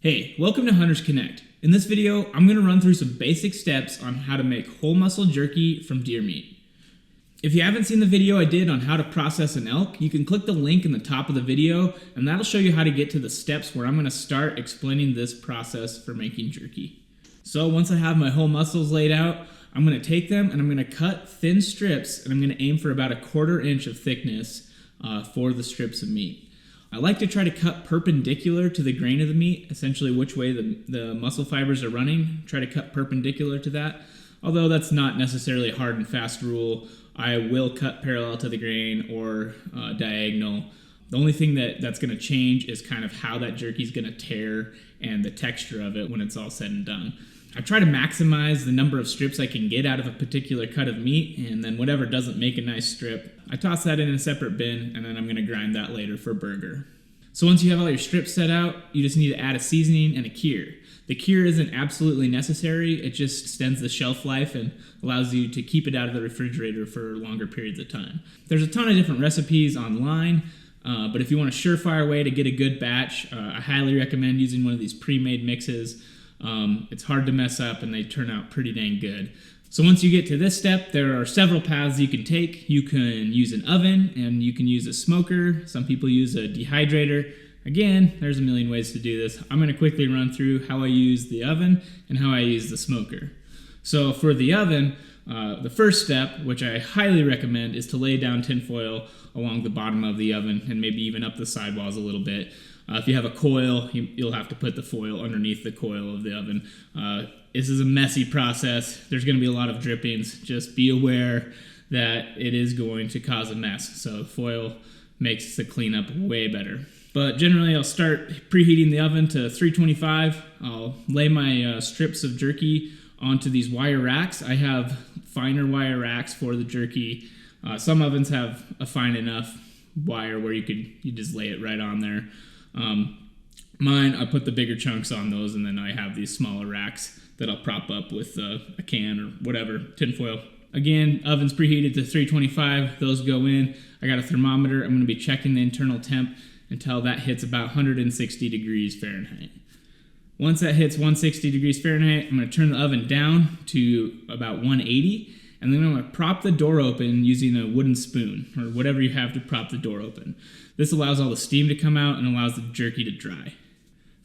Hey, welcome to Hunters Connect. In this video, I'm going to run through some basic steps on how to make whole muscle jerky from deer meat. If you haven't seen the video I did on how to process an elk, you can click the link in the top of the video, and that'll show you how to get to the steps where I'm going to start explaining this process for making jerky. So once I have my whole muscles laid out, I'm going to take them and I'm going to cut thin strips, and I'm going to aim for about 1/4 inch of thickness for the strips of meat. I like to try to cut perpendicular to the grain of the meat, essentially which way the muscle fibers are running. Try to cut perpendicular to that. Although that's not necessarily a hard and fast rule, I will cut parallel to the grain or diagonal. The only thing that's going to change is kind of how that jerky is going to tear and the texture of it when it's all said and done. I try to maximize the number of strips I can get out of a particular cut of meat, and then whatever doesn't make a nice strip, I toss that in a separate bin, and then I'm going to grind that later for burger. So once you have all your strips set out, you just need to add a seasoning and a cure. The cure isn't absolutely necessary, it just extends the shelf life and allows you to keep it out of the refrigerator for longer periods of time. There's a ton of different recipes online, but if you want a surefire way to get a good batch, I highly recommend using one of these pre-made mixes. It's hard to mess up and they turn out pretty dang good. So once you get to this step, there are several paths you can take. You can use an oven and you can use a smoker. Some people use a dehydrator. Again, there's a million ways to do this. I'm going to quickly run through how I use the oven and how I use the smoker. So for the oven, the first step, which I highly recommend, is to lay down tinfoil along the bottom of the oven and maybe even up the sidewalls a little bit. If you have a coil, you'll have to put the foil underneath the coil of the oven. This is a messy process. There's going to be a lot of drippings. Just be aware that it is going to cause a mess. So foil makes the cleanup way better. But generally, I'll start preheating the oven to 325. I'll lay my strips of jerky onto these wire racks. I have finer wire racks for the jerky. Some ovens have a fine enough wire where you just lay it right on there. Mine, I put the bigger chunks on those, and then I have these smaller racks that I'll prop up with a can or whatever, tinfoil. Again, oven's preheated to 325. Those go in. I got a thermometer. I'm going to be checking the internal temp until that hits about 160 degrees Fahrenheit. Once that hits 160 degrees Fahrenheit, I'm going to turn the oven down to about 180, and then I'm going to prop the door open using a wooden spoon or whatever you have to prop the door open. This allows all the steam to come out and allows the jerky to dry.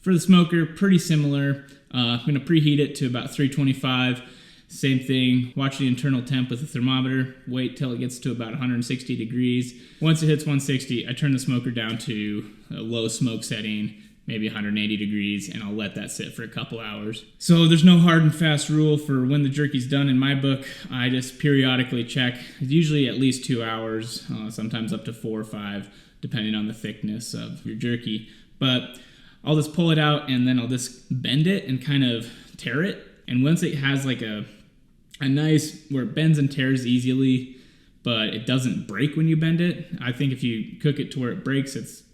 For the smoker, pretty similar. I'm going to preheat it to about 325. Same thing, watch the internal temp with the thermometer, wait till it gets to about 160 degrees. Once it hits 160, I turn the smoker down to a low smoke setting, maybe 180 degrees, and I'll let that sit for a couple hours. So there's no hard and fast rule for when the jerky's done in my book. I just periodically check. It's usually at least 2 hours, sometimes up to 4 or 5, depending on the thickness of your jerky. But I'll just pull it out and then I'll just bend it and kind of tear it. And once it has like a nice, where it bends and tears easily, but it doesn't break when you bend it. I think if you cook it to where it breaks, it's,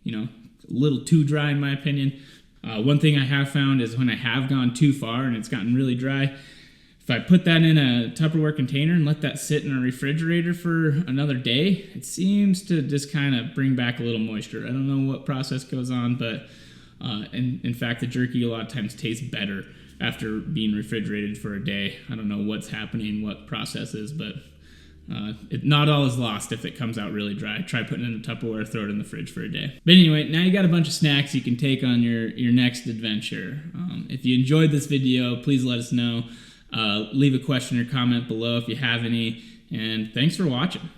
a little too dry in my opinion. One thing I have found is when I have gone too far and it's gotten really dry, if I put that in a Tupperware container and let that sit in a refrigerator for another day, it seems to just kind of bring back a little moisture. I don't know what process goes on, but in fact, the jerky a lot of times tastes better after being refrigerated for a day. I don't know what's happening, what process is, but not all is lost if it comes out really dry. Try putting it in a Tupperware, throw it in the fridge for a day. But anyway, now you got a bunch of snacks you can take on your next adventure. If you enjoyed this video, please let us know. Leave a question or comment below if you have any, and thanks for watching.